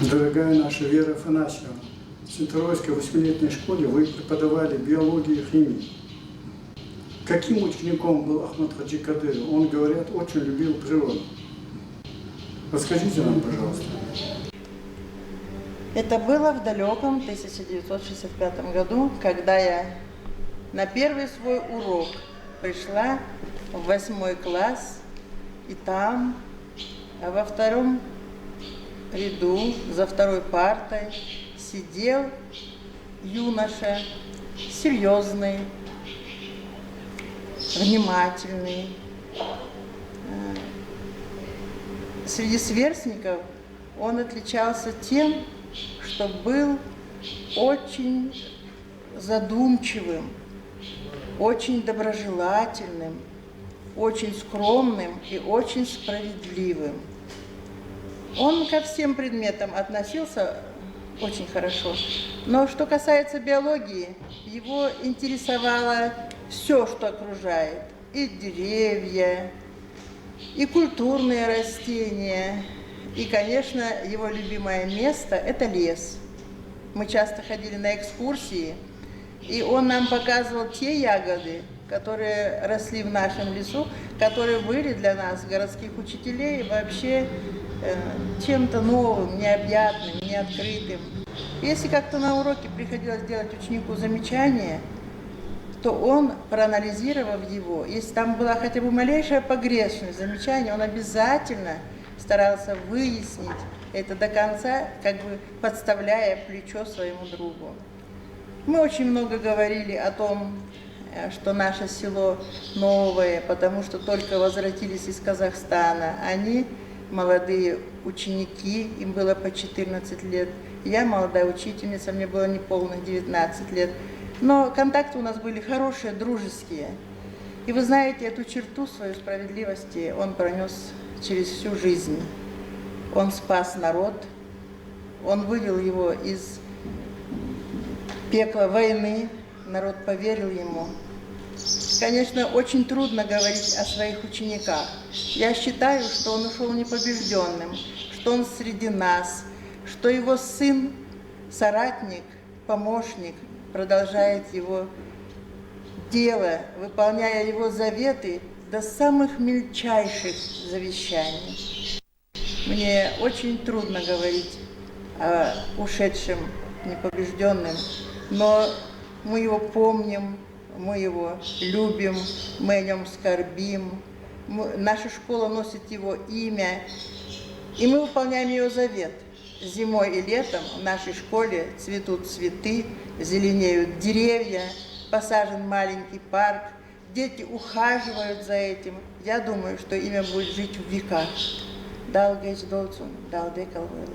Дорогая наша Вера Афанасьевна, в Центровойской 8-летней школе вы преподавали биологию и химию. Каким учеником был Ахмад Хаджи Кадыров? Он, говорят, очень любил природу. Расскажите нам, пожалуйста. Это было в далеком 1965 году, когда я на первый свой урок пришла в 8 класс, и там, во втором ряду, за второй партой, сидел юноша, серьезный, внимательный. Среди сверстников он отличался тем, что был очень задумчивым, очень доброжелательным, очень скромным и очень справедливым. Он ко всем предметам относился очень хорошо. Но что касается биологии, его интересовало все, что окружает. И деревья, и культурные растения. И, конечно, его любимое место – это лес. Мы часто ходили на экскурсии, и он нам показывал те ягоды, которые росли в нашем лесу, которые были для нас, городских учителей, вообще чем-то новым, необъятным, неоткрытым. Если как-то на уроке приходилось делать ученику замечание, то он, проанализировав его, если там была хотя бы малейшая погрешность замечания, он обязательно старался выяснить это до конца, как бы подставляя плечо своему другу. Мы очень много говорили о том, что наше село новое, потому что только возвратились из Казахстана. Они молодые ученики, им было по 14 лет. Я молодая учительница, мне было неполных 19 лет. Но контакты у нас были хорошие, дружеские. И вы знаете, эту черту свою справедливости он пронес через всю жизнь. Он спас народ, он вывел его из пекла войны, народ поверил ему. Конечно, очень трудно говорить о своих учениках. Я считаю, что он ушел непобежденным, что он среди нас, что его сын, соратник, помощник, продолжает его дело, выполняя его заветы до самых мельчайших завещаний. Мне очень трудно говорить о ушедшем непобежденном, но мы его помним, мы его любим, мы о нем скорбим. Наша школа носит его имя, и мы выполняем его завет. Зимой и летом в нашей школе цветут цветы, зеленеют деревья, посажен маленький парк, дети ухаживают за этим. Я думаю, что имя будет жить в веках. Далгейс Долцун, Далдекалвелл.